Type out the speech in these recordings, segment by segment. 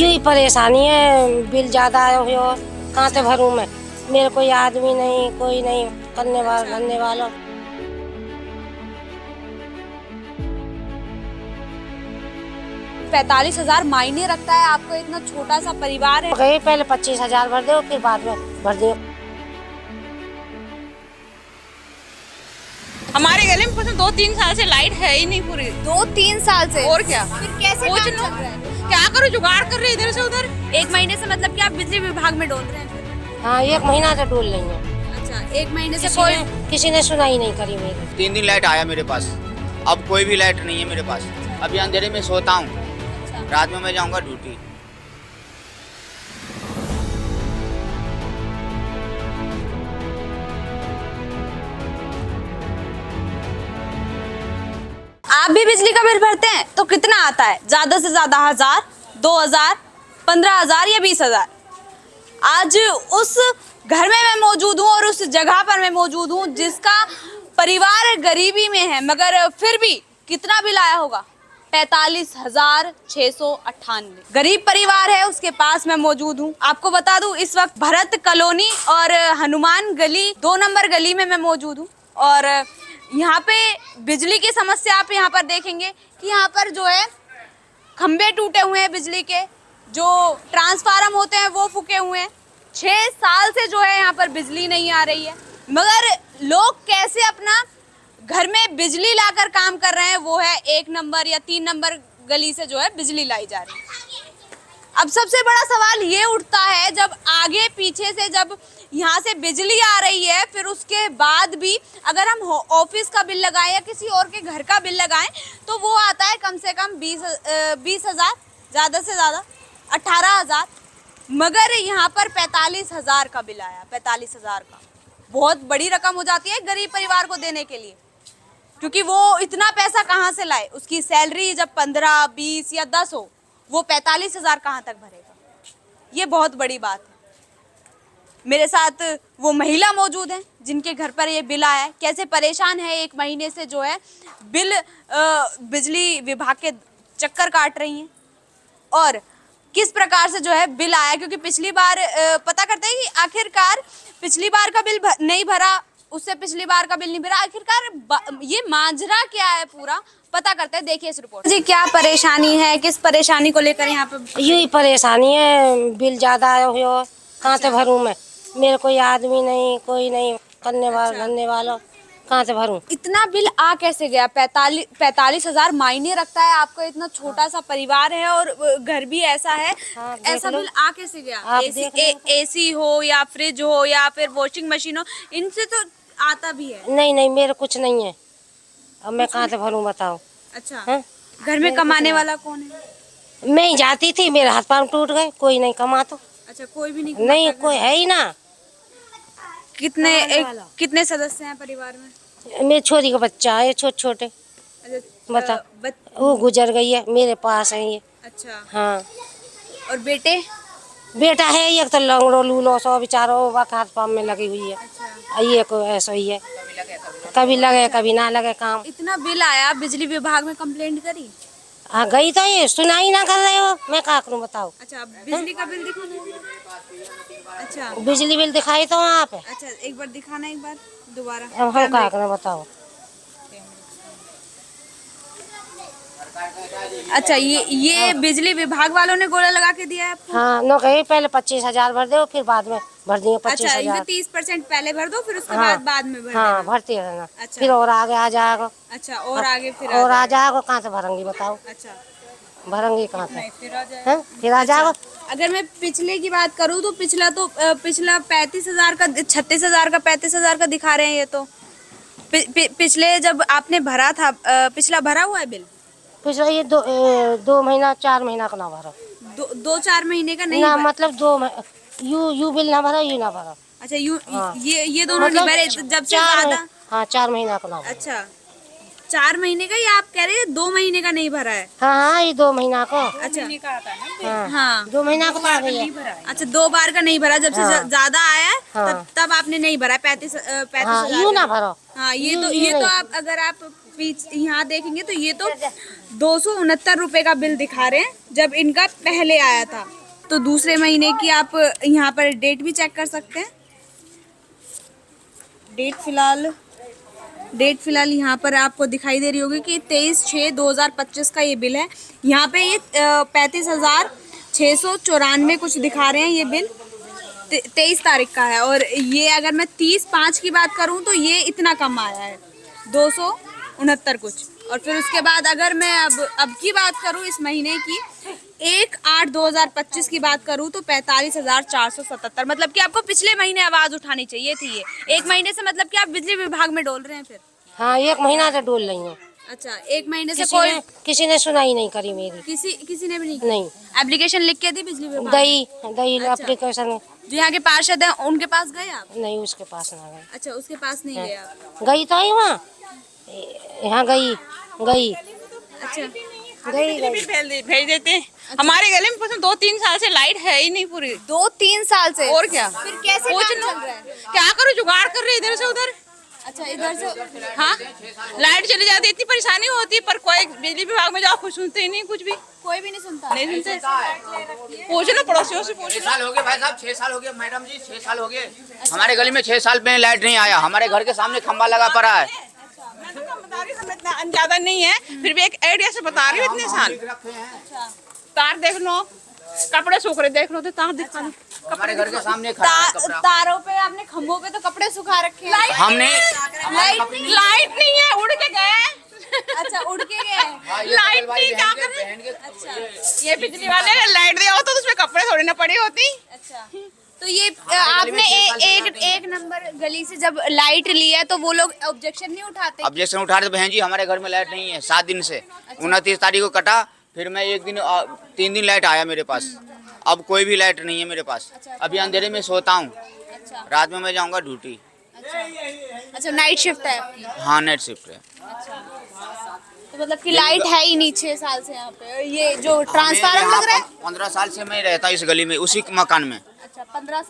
यही परेशानी है, बिल ज्यादा आए हुए और कहाँ से भरूं मैं। मेरे कोई आदमी नहीं, कोई नहीं करने वाला धरने वाला। 45,000 मायने रखता है आपको, इतना छोटा सा परिवार है। गए पहले 25,000 भर दो, फिर बाद में भर दियो। हमारे गली में 2-3 साल से लाइट है ही नहीं पूरी। 2-3 साल से? और क्या, फिर कैसे काम चल रहा है? क्या करो, जुगाड़ कर रहे इधर से उधर। 1 महीने से मतलब कि आप बिजली विभाग में डोल रहे हैं? हाँ, 1 महीना से डोल रही है। अच्छा, 1 महीने से किसी ने सुनाई नहीं करी मेरी। 3 दिन लाइट आया मेरे पास, अब कोई भी लाइट नहीं है मेरे पास। अभी अंधेरे में सोता हूँ, रात में मैं जाऊँगा ड्यूटी। आप भी बिजली का बिल भरते हैं तो कितना आता है? ज्यादा से ज्यादा 1000, 2000, 15,000 या 20,000। आज उस घर में मैं मौजूद हूँ और उस जगह पर मैं मौजूद हूँ जिसका परिवार गरीबी में है, मगर फिर भी कितना बिल आया होगा? 45,698। गरीब परिवार है, उसके पास मैं मौजूद हूँ। आपको बता दूं, इस वक्त भरत कॉलोनी और हनुमान गली 2 नंबर गली में मैं मौजूद हूँ। और यहाँ पे बिजली की समस्या आप यहाँ पर देखेंगे कि यहाँ पर जो है खंबे टूटे हुए हैं बिजली के, जो ट्रांसफार्मर होते हैं वो फूके हुए हैं। 6 साल से जो है यहाँ पर बिजली नहीं आ रही है, मगर लोग कैसे अपना घर में बिजली लाकर काम कर रहे हैं, वो है 1 नंबर या 3 नंबर गली से जो है बिजली लाई जा रही है। अब सबसे बड़ा सवाल ये उठता है, जब आगे पीछे से जब यहाँ से बिजली आ रही है, फिर उसके बाद भी अगर हम ऑफिस का बिल लगाएं या किसी और के घर का बिल लगाएं तो वो आता है कम से कम 20,000, ज़्यादा से ज़्यादा 18,000। मगर यहाँ पर 45,000 का बिल आया। 45,000 का बहुत बड़ी रकम हो जाती है गरीब परिवार को देने के लिए, क्योंकि वो इतना पैसा कहाँ से लाए? उसकी सैलरी जब 15, 20 या 10 हो, वो 45,000 कहाँ तक भरेगा? ये बहुत बड़ी बात है। मेरे साथ वो महिला मौजूद हैं जिनके घर पर ये बिल आया है, कैसे परेशान है 1 महीने से जो है बिल बिजली विभाग के चक्कर काट रही हैं, और किस प्रकार से जो है बिल आया। क्योंकि पिछली बार पता करते हैं कि आखिरकार पिछली बार का बिल नहीं भरा, उससे पिछली बार का बिल नहीं भरा, आखिरकार ये माजरा क्या है पूरा पता करते हैं। देखिए इस रिपोर्ट जी, क्या परेशानी है, किस परेशानी को लेकर यहाँ पे? यही परेशानी है, बिल ज्यादा आए हुए और कहाँ से भरूं मैं। मेरे कोई आदमी नहीं, कोई नहीं करने वाला धरने वाला, कहाँ से भरूं। इतना बिल आ कैसे गया? 45,000 मायने रखता है आपको, इतना छोटा सा परिवार है और घर भी ऐसा है। हाँ, ऐसा बिल आ कैसे गया? एसी हो या फ्रिज हो या फिर वॉशिंग मशीन हो, इनसे तो आता भी है। नहीं नहीं, मेरे कुछ नहीं है, अब मैं कहाँ से भरूं बताओ। अच्छा, हाँ? घर में कमाने वाला कौन है? मैं ही जाती थी, मेरे हाथ पांव टूट गए, कोई नहीं कमा तो। अच्छा, कोई भी नहीं? नहीं, कोई है ही ना। कितने सदस्य हैं परिवार में? मेरी छोरी का बच्चा है, छोटे छोटे। अच्छा, बता, वो गुजर गई है, मेरे पास है ये। अच्छा, हाँ, और बेटे? बेटा है एक तो लंगड़ो लूलो सो बेचारो, हाथ पाँव में लगी हुई है। अच्छा, ये को ऐसा ही है, कभी लगे कभी ना लगे काम। इतना बिल आया, बिजली विभाग में कंप्लेंट करी? हाँ, गई तो ये सुनाई ना कर रहे हो, मैं क्या करूँ बताओ। अच्छा, बिजली का बिल दिखाना? अच्छा, बिजली बिल दिखाई तो आप। अच्छा, एक बार दिखाना, एक बार दोबारा। अब हम क्या करें बताओ। अच्छा, ये बिजली विभाग वालों ने गोला लगा के दिया है आपको? हाँ, नो कही पहले 25,000 भर दो, फिर बाद में भर दिए अच्छा, 25,000। 30% पहले भर दो, फिर उसके हाँ, बाद में भर हाँ, देना। भरती रहना। अच्छा। फिर और आगे आ जाएगा। अच्छा, और आगे फिर और आ जाएगा, कहाँ से भरेंगी बताओ। अच्छा, भरेंगी कहाँ से? फिर आ जाएगा। हैं? फिर आ जाएगा। अगर मैं पिछले की बात करूँ तो पिछला 35,000 का, 36,000 का, 35,000 का दिखा रहे हैं ये तो। पिछले जब आपने भरा था, पिछला भरा हुआ है बिल? पिछला ये 2 महीना 4 महीना का ना भरा। 2-4 महीने का नहीं ना भरा? मतलब यू बिल ना भरा, यू ना भरा। अच्छा, हाँ। ये दोनों नहीं भरे जब से ज्यादा? हाँ, 4 महीना का ना भरा। अच्छा, 4 महीने का, या आप कह रहे हैं 2 महीने का नहीं भरा है? हाँ हाँ, ये 2 महीना को। अच्छा, हाँ, हाँ, 2 महीना को तो आ गई है। अच्छा, 2 बार का नहीं भरा, जब से हाँ। ज्यादा आया है हाँ। तब आपने नहीं भरा। 35 हाँ, यू ना भरो। हाँ, ये तो आप अगर आप यहाँ देखेंगे तो ये तो 269 रुपए का बिल दिखा रहे हैं जब इनका पहले आया था। तो दूसरे महीने की आप यहाँ पर डेट भी चेक कर सकते हैं। डेट फिलहाल यहाँ पर आपको दिखाई दे रही होगी कि 23/6/2025 का ये बिल है। यहाँ पे ये 35,694 कुछ दिखा रहे हैं ये बिल। 23 तारीख का है और ये अगर मैं 30/5 की बात करूँ तो ये इतना कम आया है 269 कुछ। और फिर उसके बाद अगर मैं अब की बात करूँ इस महीने की 1/8/2025 की बात करूँ तो 45,477। मतलब कि आपको पिछले महीने आवाज उठानी चाहिए थी। ये एक महीने से मतलब कि आप बिजली विभाग में डोल रहे हैं फिर। हाँ 1 महीना से डोल रही हूँ। अच्छा, 1 महीने से किसी ने सुनाई नहीं करी मेरी। किसी ने भी नहीं नहीं। एप्लीकेशन लिख के दी बिजली विभाग? गई अच्छा। एप्लीकेशन। जो यहाँ के पार्षद हैं उनके पास गए आप? नहीं उसके पास ना गई। अच्छा, उसके पास नहीं गए आप? गई तो ही वहाँ, यहाँ गई। अच्छा, भेज देते हैं। हमारे गले में पसंद 2-3 साल से लाइट है ही नहीं पूरी। 2-3 साल से? और क्या, फिर कैसे काम चल रहा है? क्या करो, जुगाड़ कर रहे इधर से उधर। अच्छा, इधर से हाँ, लाइट चली जाती है, इतनी परेशानी होती है, पर कोई बिजली विभाग में जाओ कुछ सुनते ही नहीं, कुछ भी कोई भी नहीं सुनता। नहीं सुनते। पूछना पड़ोसियों से, 6 साल हो गए भाई साहब, 6 साल हो गए मैडम जी, 6 साल हो गए। हमारे गली में 6 साल में लाइट नहीं आया। हमारे घर के सामने खंबा लगा पड़ा है। ज्यादा नहीं है, फिर भी एक आइडिया से बता रही हूँ इतने साल। तार देख लो, कपड़े सूख रहे देख लो, तो तार दिखा लो। हमारे घर के सामने खड़ा है कपड़ा। तारों पे आपने खंभों पे तो कपड़े सुखा रखे हैं। हमने लाइट नहीं है, उड़ के गए। अच्छा, उड़ के गए। लाइट नहीं, क्या करें? अच्छा, ये बिजली वाले लाइट दिया हो तो उसमें कपड़े थोड़ी ना पड़ी होती। अच्छा। तो ये आपने एक नंबर गली से जब लाइट ली है तो वो लोग ऑब्जेक्शन नहीं उठाते? ऑब्जेक्शन उठा रहे थे बहन जी, हमारे घर में लाइट नहीं है 7 दिन से। 29 तारीख को कटा, फिर मैं 3 दिन लाइट आया मेरे पास। अब कोई भी लाइट नहीं है मेरे पास। अभी अंधेरे में सोता हूँ। अच्छा, रात में मैं जाऊँगा ड्यूटी। अच्छा, नाइट शिफ्ट है आपकी? हाँ, नाइट शिफ्ट है। तो मतलब कि लाइट है ही नहीं 6 साल से यहाँ पे। ये जो ट्रांसफार्मर लग रहा है? 15 साल से मैं रहता हूँ इस गली में, उसी मकान में। अच्छा,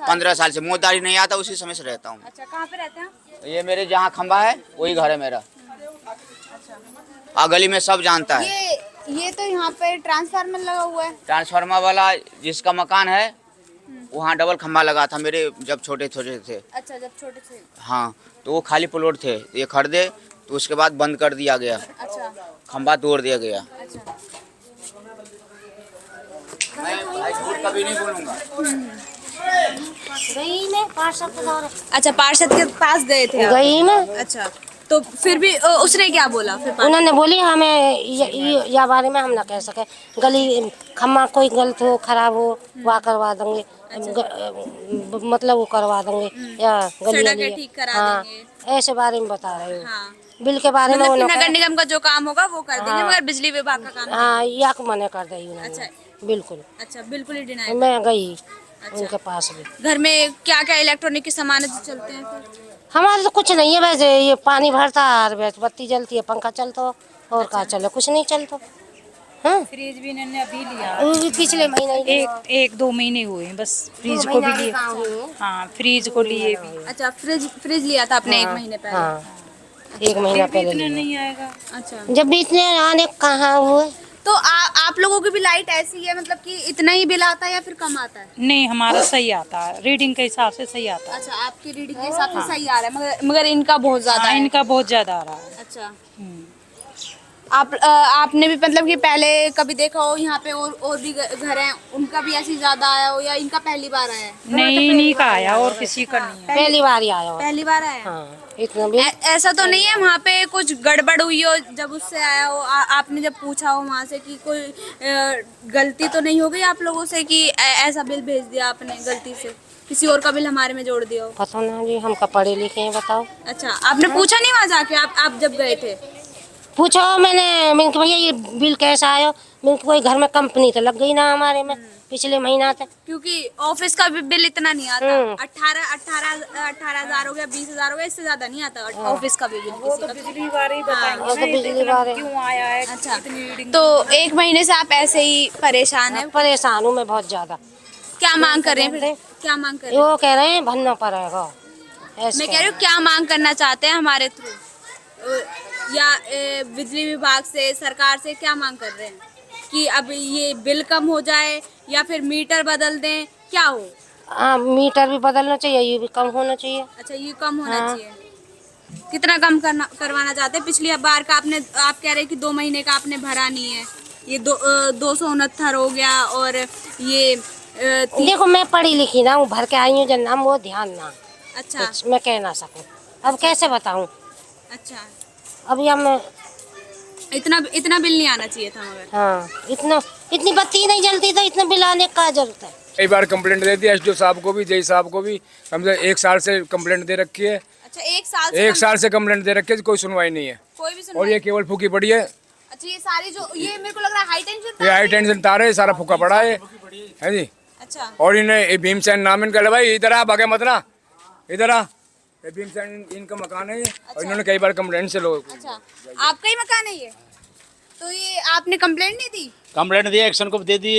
15 साल से मोदारी नहीं आता, उसी समय से रहता हूँ। अच्छा, कहाँ पे रहते हैं? ये मेरे जहाँ खंबा है वही घर है मेरा। गली में सब जानता है। ये तो यहाँ पे ट्रांसफार्मर लगा हुआ है। ट्रांसफार्मर वाला जिसका मकान है वहाँ डबल खंबा लगा था मेरे जब छोटे छोटे थे। अच्छा, जब छोटे थे। हाँ, तो वो खाली प्लॉट थे, ये खरीदे तो उसके बाद बंद कर दिया गया। अच्छा, खंबा तोड़ दिया गया। अच्छा। मैं भाई झूठ कभी नहीं बोलूँगा। गई मैं पार्षद के द्वारा। अच्छा, पार्षद के पास गए थे आप? गई मैं। अच्छा, तो फिर भी उसने क्या बोला फिर? उन्होंने बोली हमें या बारे में हम ना कह सके। गली खम्मा कोई गलत हो खराब हो वहाँ करवा देंगे। मतलब वो करवा देंगे या गली सड़कें ठीक करा देंगे। ऐसे बारे में बता रहे हो। हाँ। बिल के बारे में मतलब नगर निगम का जो काम होगा वो कर देंगे, हाँ। मगर बिजली विभाग का काम हाँ, या को मना कर दी उन्होंने। अच्छा। बिल्कुल। अच्छा, बिल्कुल ही डिनाई। मैं गई उनके पास भी। घर में क्या क्या इलेक्ट्रॉनिक के सामान चलते हैं फिर? हमारे तो कुछ नहीं है वैसे, ये पानी भरता है, वैसे बत्ती जलती है, पंखा चलता हो और क्या चले, कुछ नहीं चलता। हाँ, फ्रिज भी इन्होंने अभी लिया, वो भी पिछले महीने ही लिया। 1-2 महीने हुए हैं बस। फ्रिज 2 को भी महीना लिए। कहाँ हुए? हाँ, फ्रिज को लिए भी। अच्छा, फ्रिज लिया था आपने 1 महीने पहले? हाँ, 1 महीना पहले इतना लिया। नहीं आएगा। अच्छा, जब भी इतने आने कहाँ हुए। तो आप लोगों की भी लाइट ऐसी है, मतलब कि इतना ही बिल आता है या फिर कम आता है? नहीं, हमारा सही आता है, रीडिंग के हिसाब से सही आता है। अच्छा, आपकी रीडिंग के हिसाब से सही आ रहा है, मगर इनका बहुत ज्यादा हाँ, है। इनका बहुत ज्यादा आ रहा है। अच्छा, आपने भी मतलब कि पहले कभी देखा हो यहाँ पे और भी घर हैं, उनका भी ऐसी ज्यादा आया हो या इनका पहली बार आया है? नहीं, इन्हीं का आया और किसी का नहीं है। पहली बार ही आया हो। पहली बार आया है? हाँ, इतना भी ऐसा तो नहीं है वहाँ पे कुछ गड़बड़ हुई हो जब उससे आया हो? आपने जब पूछा हो वहाँ से कि कोई गलती तो नहीं हो गई आप लोगों से कि ऐसा बिल भेज दिया आपने गलती से, किसी और का बिल हमारे में जोड़ दिया हो? पता ना जी, हम पढ़े लिखे हैं, बताओ। अच्छा, आपने पूछा नहीं वहाँ जाके आप जब गए थे? पूछो मैंने भैया ये बिल कैसा आया। मैंने कोई घर में कंपनी तो लग गई ना हमारे में पिछले महीना तक, क्योंकि ऑफिस का भी बिल इतना नहीं आता। 18,000 हो गया, 20,000 हो गया, इससे ज्यादा नहीं आता ऑफिस का भी बिल। वो तो बिजली वाले ही बताएंगे वो तो बिजली वाले। क्यों आया है। अच्छा, तो 1 महीने से आप ऐसे ही परेशान हैं? परेशान हूँ मैं बहुत ज्यादा। क्या मांग कर रहे हैं फिर? क्या मांग कर रहे हैं? वो कह रहे हैं भरना पड़ेगा। मैं कह रही हूँ क्या मांग करना चाहते हैं हमारे थ्रू? या बिजली विभाग से, सरकार से क्या मांग कर रहे हैं कि अब ये बिल कम हो जाए या फिर मीटर बदल दें, क्या हो? हाँ, मीटर भी बदलना चाहिए, ये भी कम होना चाहिए। अच्छा, ये कम होना हाँ। चाहिए। कितना कम करवाना चाहते हैं? पिछली बार का आप कह रहे हैं कि 2 महीने का आपने भरा नहीं है, ये 269 हो गया, और ये देखो मैं पढ़ी लिखी ना हूँ, भर के आई हूँ जन नाम, वो ध्यान ना अच्छा कुछ मैं कह ना सकूँ। अब कैसे बताऊँ? अच्छा, अब या मैं इतना बिल नहीं आना चाहिए था मगर। हाँ, इतनी बत्ती नहीं जलती तो इतना बिल आने का जरूरत है। कई बार कंप्लेंट दे दी एसडीओ साहब को भी, जेई साहब को भी, कम से 1 साल से कंप्लेंट दे रखी है। अच्छा, 1 साल से कंप्लेंट दे रखी है, कोई सुनवाई नहीं है। कोई भी और सुनवाई? ये केवल फूकी पड़ी है। अच्छा, ये सारी जो ये मेरे को लग रहा है हाई टेंशन ये हाई टेंशन तार है, सारा फूका पड़ा है जी। अच्छा और इन्हें ये भीमसेन नाम इनका, भाई इधर आ, भागे मत ना, इधर आ। ये भीमसेन इनका मकान है ये, और इन्होंने कई बार कंप्लेंट से लोग। अच्छा, आपका ही मकान है ये? तो ये आपने कंप्लेंट नहीं दी? कंप्लेंट दिया, एक्शन को दे दी,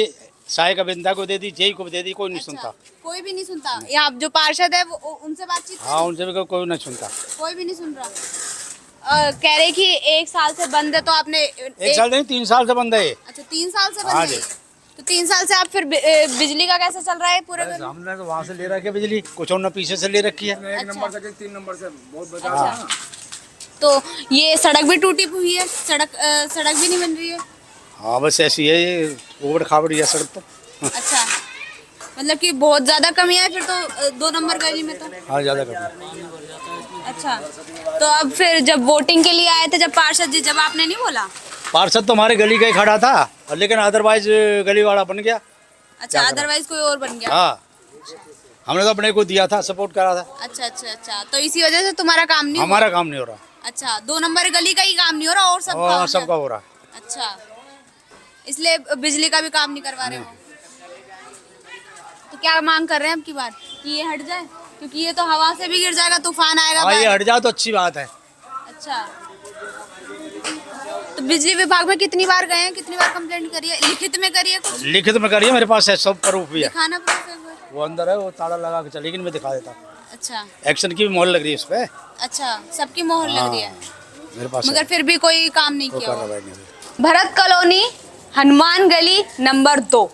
सहायक अभियंता को दे दी, जेई को दे दी, कोई नहीं सुनता। कोई भी नहीं सुनता? या आप जो पार्षद है वो उनसे बातचीत करें? हाँ, उनसे भी कोई नहीं सुनता। कोई भी नहीं सुन रहा। कह रहे कि 1 साल से बंद है, तो आपने 1 साल नहीं, 3 साल से बंद है ये। अच्छा, 3 साल से बंद हाँ है जी। ये। तो 3 साल से आप फिर बिजली का कैसे चल रहा है पूरे घर में? हमने तो वहाँ से ले रखी है बिजली, कुछ और पीछे से ले रखी है। 1 नंबर से 3 नंबर से बहुत बचा। अच्छा, तो ये सड़क भी टूटी हुई है, सड़क भी नहीं बन रही है? हाँ, बस ऐसी है ये, उबड़ खाबड़ है सड़क तो। अच्छा, मतलब कि बहुत ज्यादा कमी है फिर तो 2 नंबर गली में तो। हाँ, ज्यादा कमी। अच्छा, तो अब फिर जब वोटिंग के लिए आए थे, जब पार्षद जी, जब आपने नहीं बोला? पार्षद तो हमारे गली का ही खड़ा था, और लेकिन अदरवाइज गली वाला बन गया। अच्छा, अदरवाइज कोई और बन गया? हाँ, हमने तो अपने को दिया था, सपोर्ट करा था। अच्छा अच्छा अच्छा, तो इसी वजह से तुम्हारा काम नहीं हुआ? हमारा काम नहीं हो रहा। अच्छा, 2 नंबर गली का ही काम नहीं हो रहा, और सबका हो हाँ, गया? सबका हो रहा। अच्छा, इसलिए बिजली का भी काम नहीं करवा रहे हो? तो क्या मांग कर रहे हैं अब की बार कि ये हट जाए, क्योंकि ये तो हवा से भी गिर जाएगा, तूफान आएगा हाँ, ये बाहर। हट जाए तो अच्छी बात है। अच्छा, तो बिजली विभाग में कितनी बार गए हैं, कितनी बार कंप्लेंट करी है, लिखित में करी है कुछ? लिखित में करिए, मेरे पास है, सब प्रूफ भी है। दिखाना proof एक बार। वो अंदर है, वो ताला लगा के चले, लेकिन मैं दिखा देता। अच्छा एक्शन की भी मोहर लग रही है उस पे। अच्छा, सबकी मोहर लग रही है, मेरे पास मगर फिर भी कोई काम नहीं कोई किया हुआ। कार्रवाई नहीं हुई। भरत कॉलोनी, हनुमान गली नंबर 2,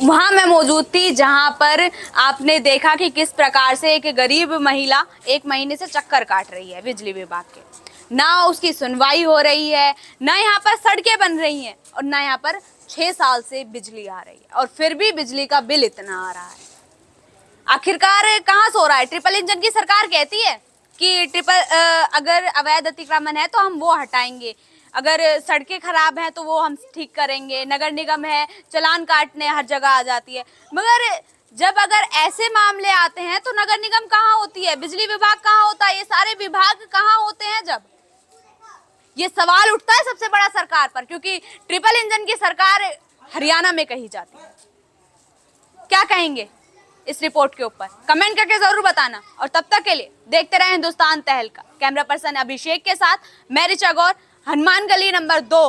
वहाँ मैं मौजूद थी, जहाँ पर आपने देखा कि किस प्रकार से एक गरीब महिला 1 महीने से चक्कर काट रही है बिजली विभाग के। ना उसकी सुनवाई हो रही है, ना यहाँ पर सड़कें बन रही हैं, और ना यहाँ पर 6 साल से बिजली आ रही है, और फिर भी बिजली का बिल इतना आ रहा है। आखिरकार कहाँ सो रहा है? ट्रिपल इंजन की सरकार कहती है कि अगर अवैध अतिक्रमण है तो हम वो हटाएंगे, अगर सड़कें खराब हैं तो वो हम ठीक करेंगे, नगर निगम है चालान काटने हर जगह आ जाती है, मगर जब अगर ऐसे मामले आते हैं तो नगर निगम कहाँ होती है, बिजली विभाग कहाँ होता है, ये सारे विभाग कहाँ होते हैं? जब ये सवाल उठता है सबसे बड़ा सरकार पर, क्योंकि ट्रिपल इंजन की सरकार हरियाणा में कही जाती है। क्या कहेंगे इस रिपोर्ट के ऊपर? कमेंट करके जरूर बताना, और तब तक के लिए देखते रहे हिंदुस्तान तहलका। कैमरा पर्सन अभिषेक के साथ मैं ऋचा गौर, हनुमान गली नंबर 2,